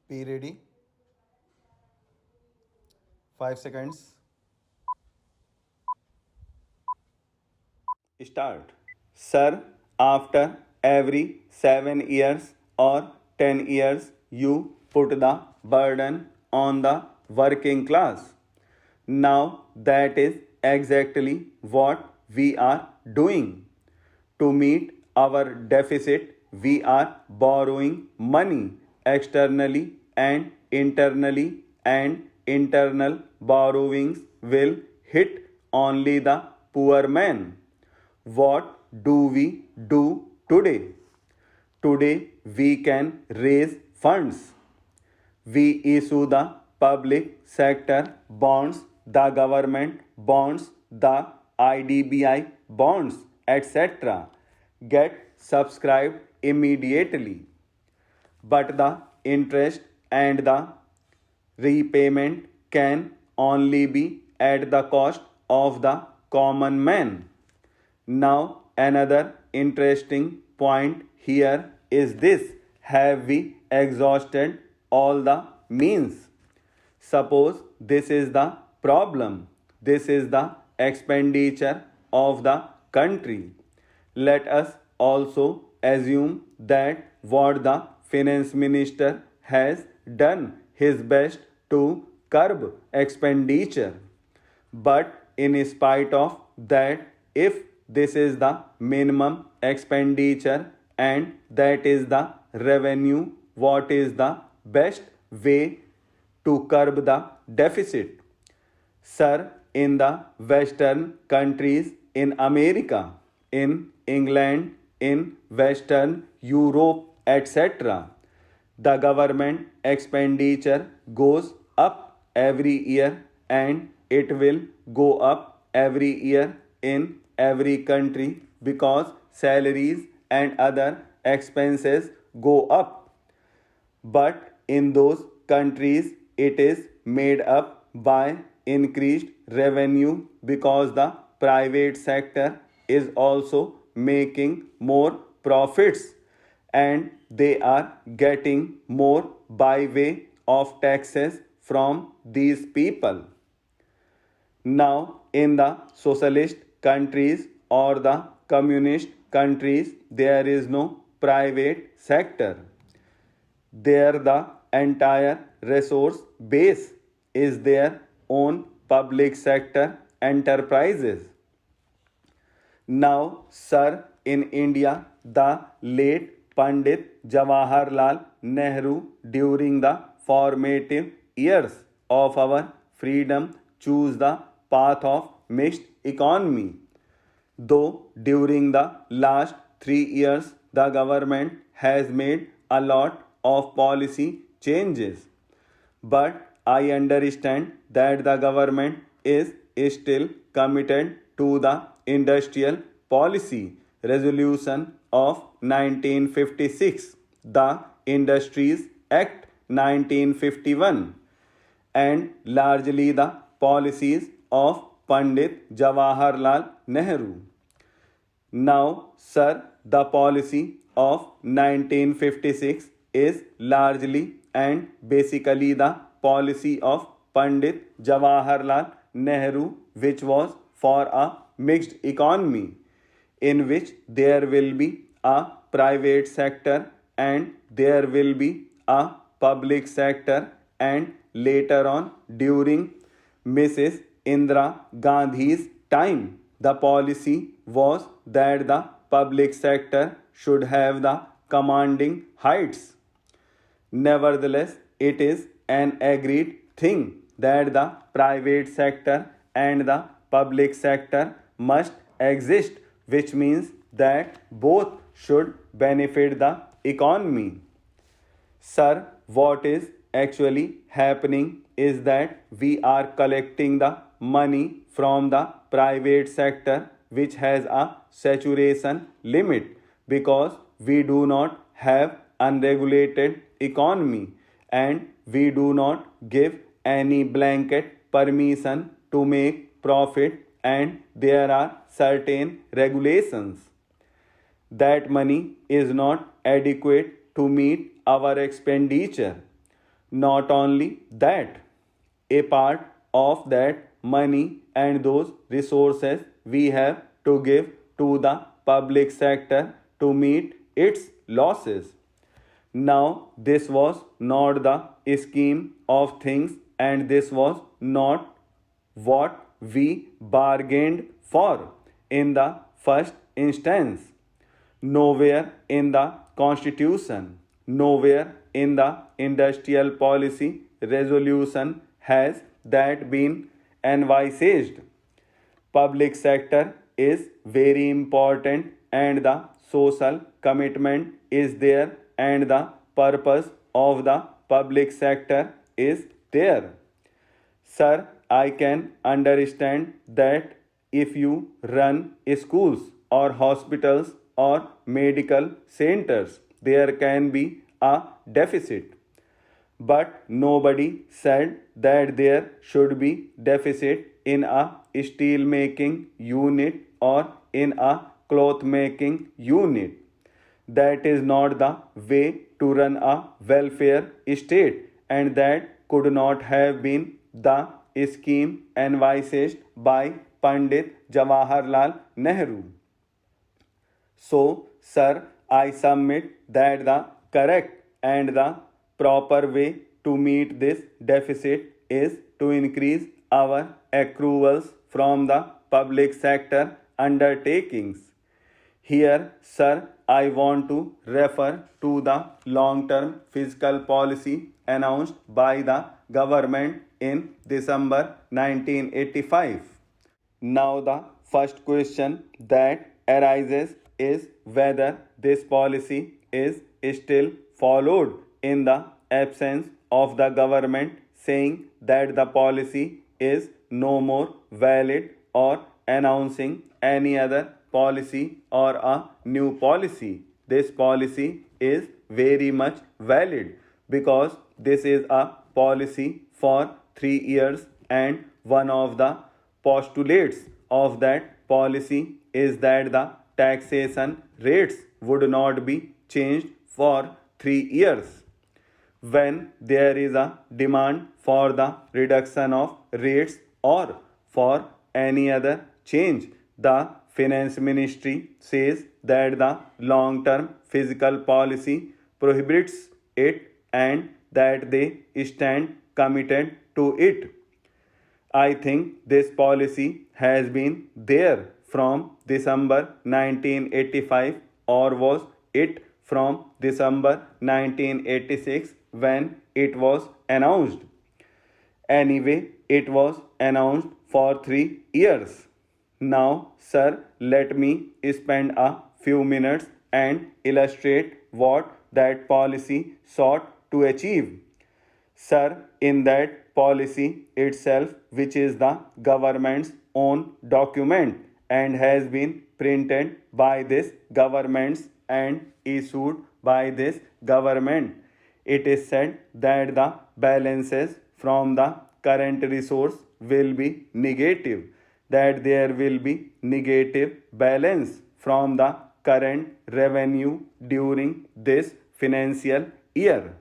Be ready. 5 seconds. Start. Sir, after every 7 years or 10 years, you put the burden on the working class. Now that is exactly what we are doing. To meet our deficit, we are borrowing money externally and internally, and internal borrowings will hit only the poor man. What do we do today? Today we can raise funds. We issue the public sector bonds, the government bonds, the IDBI bonds, etc. Get subscribed immediately. But the interest and the repayment can only be at the cost of the common man. Now, another interesting point here is this: have we exhausted all the means? Suppose this is the problem, this is the expenditure of the country. Let us also assume that what the finance minister has done his best to curb expenditure. But in spite of that, if this is the minimum expenditure and that is the revenue, what is the best way to curb the deficit? Sir, in the Western countries, in America, in England, in Western Europe, etc., the government expenditure goes up every year, and it will go up every year in every country because salaries and other expenses go up. But in those countries, it is made up by increased revenue because the private sector is also making more profits, and they are getting more by way of taxes from these people. Now, in the socialist countries or the communist countries, there is no private sector. There, the entire resource base is their own public sector enterprises. Now, sir, in India, the late Pandit Jawaharlal Nehru, during the formative years of our freedom, chose the path of mixed economy. Though during the last 3 years, the government has made a lot of policy changes. But I understand that the government is still committed to the Industrial Policy Resolution of 1956, the Industries Act 1951, and largely the policies of Pandit Jawaharlal Nehru. Now, sir, the policy of 1956 is largely and basically the policy of Pandit Jawaharlal Nehru, which was for a mixed economy in which there will be a private sector and there will be a public sector, and later on during Mrs. Indira Gandhi's time, the policy was that the public sector should have the commanding heights. Nevertheless, it is an agreed thing that the private sector and the public sector must exist, which means that both should benefit the economy. Sir, what is actually happening is that we are collecting the money from the private sector, which has a saturation limit, because we do not have unregulated economy and we do not give any blanket permission to make profit, and there are certain regulations. That money is not adequate to meet our expenditure. Not only that, a part of that money and those resources we have to give to the public sector to meet its losses. Now, this was not the scheme of things, and this was not what we bargained for in the first instance. Nowhere in the Constitution, nowhere in the industrial policy resolution has that been envisaged. Public sector is very important, and the social commitment is there, and the purpose of the public sector is there. Sir, I can understand that if you run schools or hospitals or medical centers, there can be a deficit. But nobody said that there should be deficit in a steel making unit or in a cloth making unit. That is not the way to run a welfare state, and that could not have been the scheme envisaged by Pandit Jawaharlal Nehru. So, sir, I submit that the correct and the proper way to meet this deficit is to increase our accruals from the public sector undertakings. Here, sir, I want to refer to the long-term fiscal policy announced by the government in December 1985. Now, the first question that arises is whether this policy is still followed in the absence of the government saying that the policy is no more valid or announcing any other policy or a new policy. This policy is very much valid because this is a policy for 3 years, and one of the postulates of that policy is that the taxation rates would not be changed for 3 years. When there is a demand for the reduction of rates or for any other change, the Finance Ministry says that the long-term fiscal policy prohibits it and that they stand committed to it. I think this policy has been there from December 1985, or was it from December 1986 when it was announced? Anyway, it was announced for 3 years. Now, sir, let me spend a few minutes and illustrate what that policy sought to achieve. Sir, in that policy itself, which is the government's own document and has been printed by this government and issued by this government, it is said that the balances from the current resource will be negative, that there will be negative balance from the current revenue during this financial year.